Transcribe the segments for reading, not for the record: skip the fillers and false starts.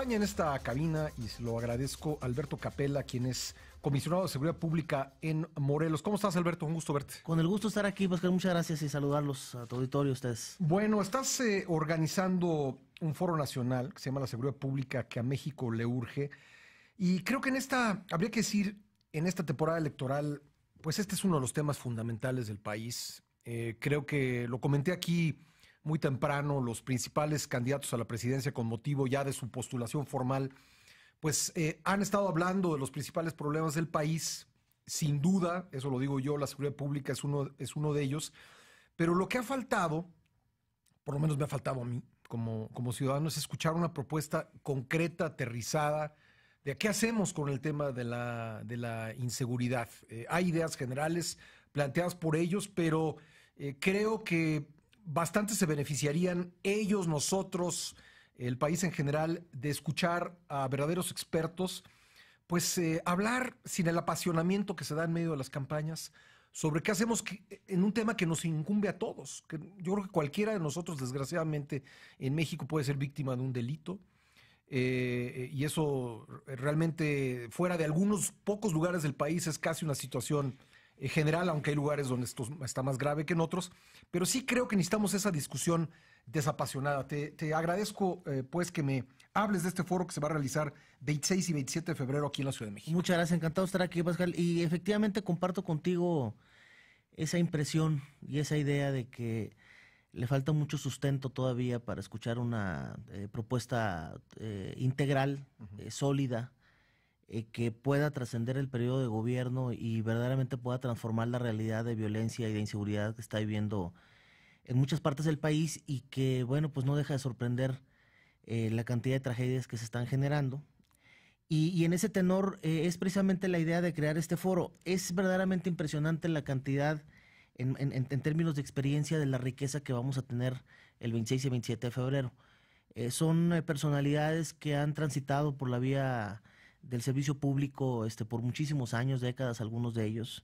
acompaña en esta cabina, y se lo agradezco, Alberto Capella, quien es comisionado de Seguridad Pública en Morelos. ¿Cómo estás, Alberto? Un gusto verte. Con el gusto de estar aquí, Pascal, muchas gracias y saludarlos a tu auditorio, ustedes. Bueno, estás organizando un foro nacional que se llama la Seguridad Pública, que a México le urge. Y creo que habría que decir, en esta temporada electoral, pues este es uno de los temas fundamentales del país. Creo que lo comenté aquí muy temprano, los principales candidatos a la presidencia con motivo ya de su postulación formal, pues han estado hablando de los principales problemas del país. Sin duda, eso lo digo yo, la seguridad pública es uno de ellos. Pero lo que ha faltado, por lo menos me ha faltado a mí como ciudadano, es escuchar una propuesta concreta, aterrizada, de qué hacemos con el tema de la inseguridad. Hay ideas generales planteadas por ellos, pero creo que bastante se beneficiarían ellos, nosotros, el país en general, de escuchar a verdaderos expertos, pues hablar sin el apasionamiento que se da en medio de las campañas sobre qué hacemos en un tema que nos incumbe a todos. Que yo creo que cualquiera de nosotros, desgraciadamente, en México puede ser víctima de un delito. Y eso realmente, fuera de algunos pocos lugares del país, es casi una situación general, aunque hay lugares donde esto está más grave que en otros. Pero sí creo que necesitamos esa discusión desapasionada. Te agradezco, pues, que me hables de este foro que se va a realizar 26 y 27 de febrero aquí en la Ciudad de México. Muchas gracias, encantado de estar aquí, Pascal. Y efectivamente comparto contigo esa impresión y esa idea de que le falta mucho sustento todavía para escuchar una propuesta integral, sólida, que pueda trascender el periodo de gobierno y verdaderamente pueda transformar la realidad de violencia y de inseguridad que está viviendo en muchas partes del país, y que, bueno, pues no deja de sorprender la cantidad de tragedias que se están generando. Y en ese tenor es precisamente la idea de crear este foro. Es verdaderamente impresionante la cantidad, en términos de experiencia, de la riqueza que vamos a tener el 26 y 27 de febrero. Son personalidades que han transitado por la vía del servicio público por muchísimos años, décadas, algunos de ellos,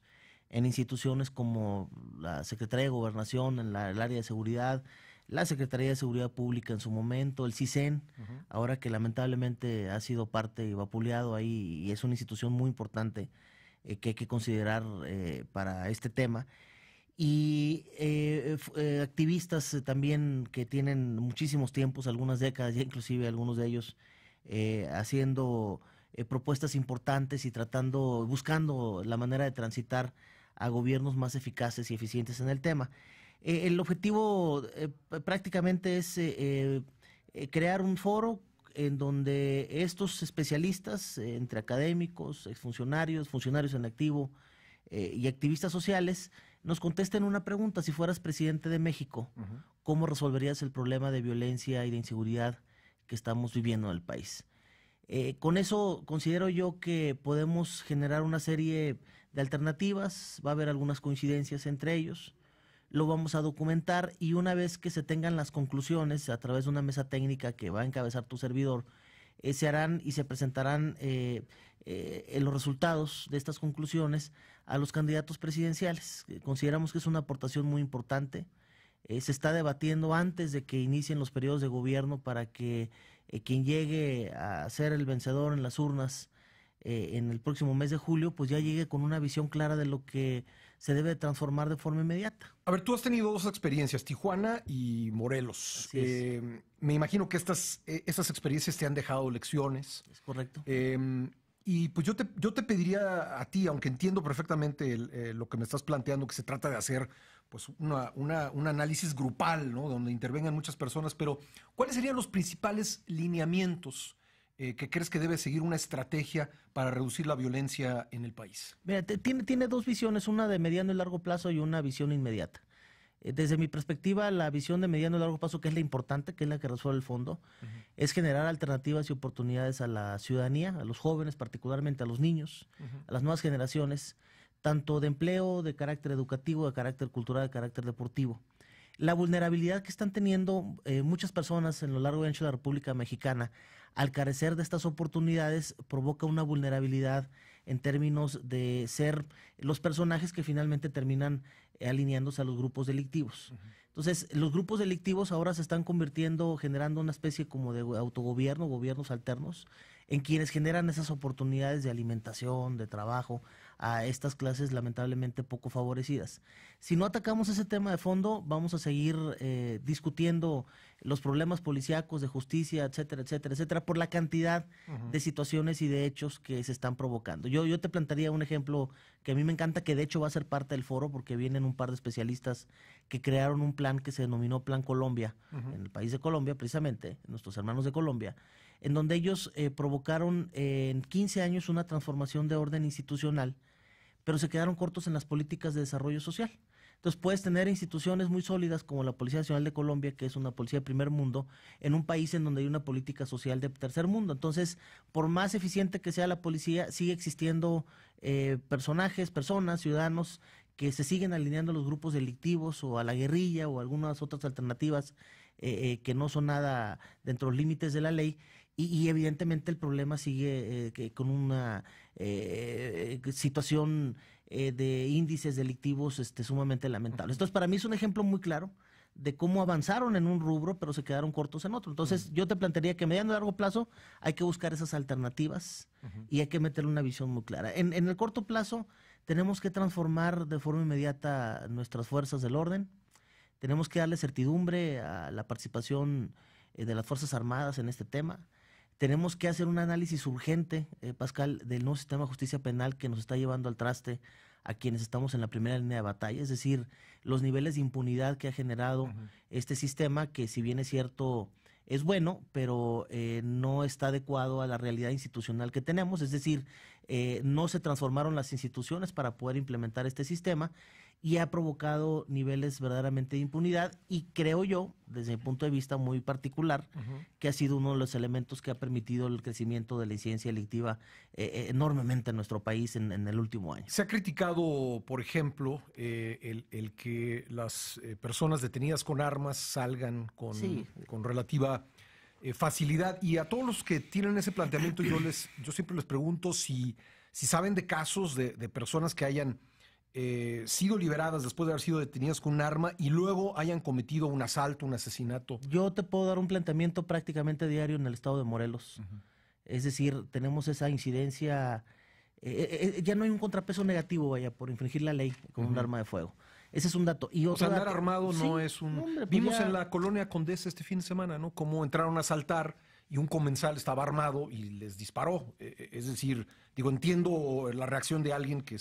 en instituciones como la Secretaría de Gobernación, en el área de seguridad, la Secretaría de Seguridad Pública en su momento, el CISEN, ahora que lamentablemente ha sido parte y vapuleado ahí, y es una institución muy importante que hay que considerar para este tema. Y activistas también que tienen muchísimos tiempos, algunas décadas, ya inclusive algunos de ellos haciendo propuestas importantes y buscando la manera de transitar a gobiernos más eficaces y eficientes en el tema. El objetivo prácticamente es crear un foro en donde estos especialistas, entre académicos, exfuncionarios, funcionarios en activo y activistas sociales, nos contesten una pregunta: si fueras presidente de México, ¿cómo resolverías el problema de violencia y de inseguridad que estamos viviendo en el país? Con eso considero yo que podemos generar una serie de alternativas. Va a haber algunas coincidencias entre ellos, lo vamos a documentar, y una vez que se tengan las conclusiones a través de una mesa técnica que va a encabezar tu servidor, se harán y se presentarán los resultados de estas conclusiones a los candidatos presidenciales. Consideramos que es una aportación muy importante. Se está debatiendo antes de que inicien los periodos de gobierno para que quien llegue a ser el vencedor en las urnas en el próximo mes de julio, pues ya llegue con una visión clara de lo que se debe transformar de forma inmediata. A ver, tú has tenido dos experiencias, Tijuana y Morelos. Me imagino que estas experiencias te han dejado lecciones. Es correcto. Y pues yo te pediría a ti, aunque entiendo perfectamente lo que me estás planteando, que se trata de hacer pues un análisis grupal, ¿no?, donde intervengan muchas personas, pero ¿cuáles serían los principales lineamientos que crees que debe seguir una estrategia para reducir la violencia en el país? Mira, tiene dos visiones, una de mediano y largo plazo y una visión inmediata. Desde mi perspectiva, la visión de mediano y largo plazo, que es la importante, que es la que resuelve el fondo, es generar alternativas y oportunidades a la ciudadanía, a los jóvenes, particularmente a los niños, a las nuevas generaciones, tanto de empleo, de carácter educativo, de carácter cultural, de carácter deportivo. La vulnerabilidad que están teniendo muchas personas en lo largo y ancho de la República Mexicana, al carecer de estas oportunidades, provoca una vulnerabilidad en términos de ser los personajes que finalmente terminan alineándose a los grupos delictivos. Entonces, los grupos delictivos ahora se están convirtiendo, generando una especie como de autogobierno, gobiernos alternos, en quienes generan esas oportunidades de alimentación, de trabajo, a estas clases lamentablemente poco favorecidas. Si no atacamos ese tema de fondo, vamos a seguir discutiendo los problemas policíacos, de justicia, etcétera, etcétera, etcétera, por la cantidad de situaciones y de hechos que se están provocando. Yo te plantearía un ejemplo que a mí me encanta, que de hecho va a ser parte del foro, porque vienen un par de especialistas que crearon un plan que se denominó Plan Colombia, en el país de Colombia precisamente, nuestros hermanos de Colombia, en donde ellos provocaron en 15 años una transformación de orden institucional, pero se quedaron cortos en las políticas de desarrollo social. Entonces puedes tener instituciones muy sólidas como la Policía Nacional de Colombia, que es una policía de primer mundo, en un país en donde hay una política social de tercer mundo. Entonces, por más eficiente que sea la policía, sigue existiendo personas, ciudadanos, que se siguen alineando a los grupos delictivos o a la guerrilla o algunas otras alternativas que no son nada dentro de los límites de la ley. Y evidentemente el problema sigue con una situación de índices delictivos sumamente lamentables. Entonces, para mí es un ejemplo muy claro de cómo avanzaron en un rubro, pero se quedaron cortos en otro. Entonces, yo te plantearía que a mediano y largo plazo hay que buscar esas alternativas y hay que meterle una visión muy clara. En el corto plazo tenemos que transformar de forma inmediata nuestras fuerzas del orden, tenemos que darle certidumbre a la participación de las Fuerzas Armadas en este tema. Tenemos que hacer un análisis urgente, Pascal, del nuevo sistema de justicia penal que nos está llevando al traste a quienes estamos en la primera línea de batalla, es decir, los niveles de impunidad que ha generado este sistema, que si bien es cierto, es bueno, pero no está adecuado a la realidad institucional que tenemos, es decir, no se transformaron las instituciones para poder implementar este sistema, y ha provocado niveles verdaderamente de impunidad, y creo yo, desde mi punto de vista muy particular, que ha sido uno de los elementos que ha permitido el crecimiento de la incidencia delictiva enormemente en nuestro país en el último año. Se ha criticado, por ejemplo, el que las personas detenidas con armas salgan con relativa facilidad, y a todos los que tienen ese planteamiento yo siempre les pregunto si saben de casos de personas que hayan sido liberadas después de haber sido detenidas con un arma y luego hayan cometido un asalto, un asesinato. Yo te puedo dar un planteamiento prácticamente diario en el estado de Morelos. Es decir, tenemos esa incidencia, ya no hay un contrapeso negativo, vaya, por infringir la ley con un arma de fuego. Ese es un dato. Y otro andar dato, armado sí, no es un... Hombre, pues Vimos en la colonia Condesa este fin de semana, ¿no? Cómo entraron a asaltar y un comensal estaba armado y les disparó. Es decir, entiendo la reacción de alguien que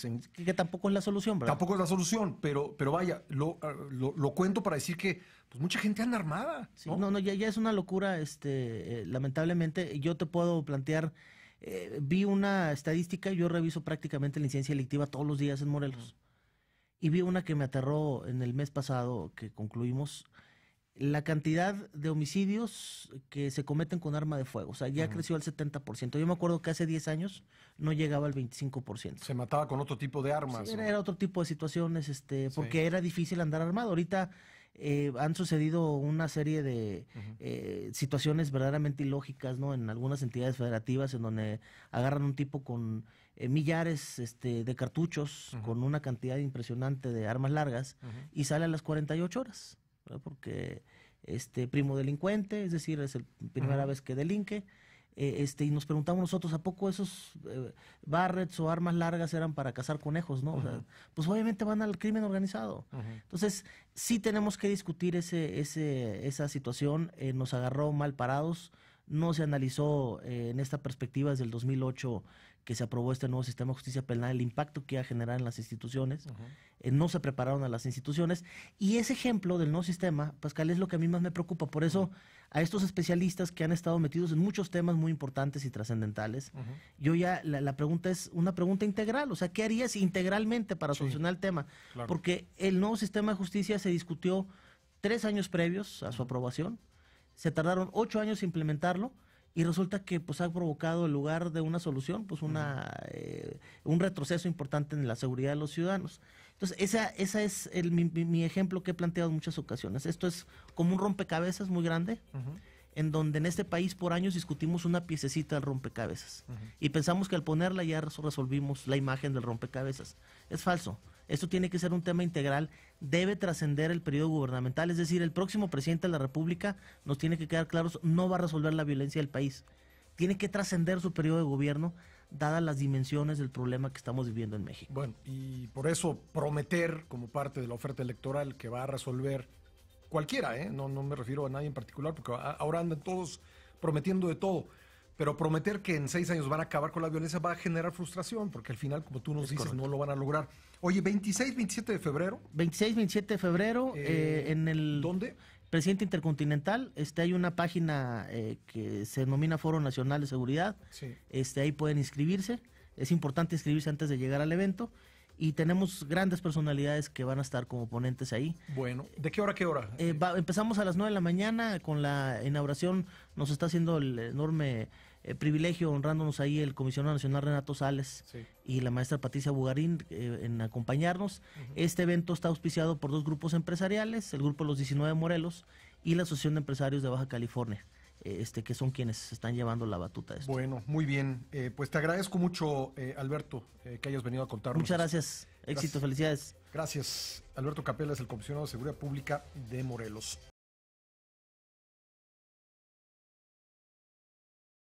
tampoco es la solución, ¿verdad? Tampoco es la solución, pero vaya, lo cuento para decir que pues mucha gente anda armada. Sí, no, ya es una locura, lamentablemente. Yo te puedo plantear, vi una estadística, yo reviso prácticamente la incidencia delictiva todos los días en Morelos, y vi una que me aterró en el mes pasado que concluimos. La cantidad de homicidios que se cometen con arma de fuego, o sea, ya creció al 70%. Yo me acuerdo que hace 10 años no llegaba al 25%. Se mataba con otro tipo de armas. Sí, era otro tipo de situaciones, porque era difícil andar armado. Ahorita han sucedido una serie de situaciones verdaderamente ilógicas, ¿no? En algunas entidades federativas en donde agarran un tipo con millares de cartuchos, con una cantidad impresionante de armas largas, y sale a las 48 horas. Porque primo delincuente, es decir, es la primera vez que delinque, y nos preguntamos nosotros, ¿a poco esos barrets o armas largas eran para cazar conejos, no? O sea, pues obviamente van al crimen organizado. Entonces, sí tenemos que discutir esa situación. Nos agarró mal parados, no se analizó en esta perspectiva desde el 2008 que se aprobó este nuevo sistema de justicia penal, el impacto que iba a generar en las instituciones. No se prepararon a las instituciones, y ese ejemplo del nuevo sistema, Pascal, es lo que a mí más me preocupa. Por eso a estos especialistas que han estado metidos en muchos temas muy importantes y trascendentales, yo ya la pregunta es una pregunta integral, o sea, ¿qué harías integralmente para solucionar el tema? Claro. Porque el nuevo sistema de justicia se discutió 3 años previos a su aprobación, se tardaron 8 años en implementarlo, y resulta que pues ha provocado, en lugar de una solución, pues un retroceso importante en la seguridad de los ciudadanos. Entonces, esa es mi ejemplo que he planteado en muchas ocasiones. Esto es como un rompecabezas muy grande, en donde en este país por años discutimos una piececita del rompecabezas y pensamos que al ponerla ya resolvimos la imagen del rompecabezas. Es falso. Esto tiene que ser un tema integral, debe trascender el periodo gubernamental, es decir, el próximo presidente de la República, nos tiene que quedar claros, no va a resolver la violencia del país. Tiene que trascender su periodo de gobierno, dadas las dimensiones del problema que estamos viviendo en México. Bueno, y por eso prometer como parte de la oferta electoral que va a resolver cualquiera, no me refiero a nadie en particular, porque ahora andan todos prometiendo de todo, pero prometer que en 6 años van a acabar con la violencia va a generar frustración, porque al final, como tú nos dices, correcto, no lo van a lograr. Oye, 26, 27 de febrero. 26, 27 de febrero, en el... ¿Dónde? Presidente Intercontinental, hay una página que se denomina Foro Nacional de Seguridad, sí. Ahí pueden inscribirse, es importante inscribirse antes de llegar al evento, y tenemos grandes personalidades que van a estar como ponentes ahí. Bueno, ¿de qué hora a qué hora? Empezamos a las 9 de la mañana, con la inauguración nos está haciendo el enorme privilegio, honrándonos ahí el comisionado nacional Renato Sales, sí, y la maestra Patricia Bugarín en acompañarnos. Este evento está auspiciado por 2 grupos empresariales, el grupo Los 19 de Morelos y la Asociación de Empresarios de Baja California, que son quienes están llevando la batuta de esto. Bueno, muy bien. Pues te agradezco mucho, Alberto, que hayas venido a contarnos. Muchas gracias. Éxito, felicidades. Gracias. Alberto Capella es el comisionado de Seguridad Pública de Morelos.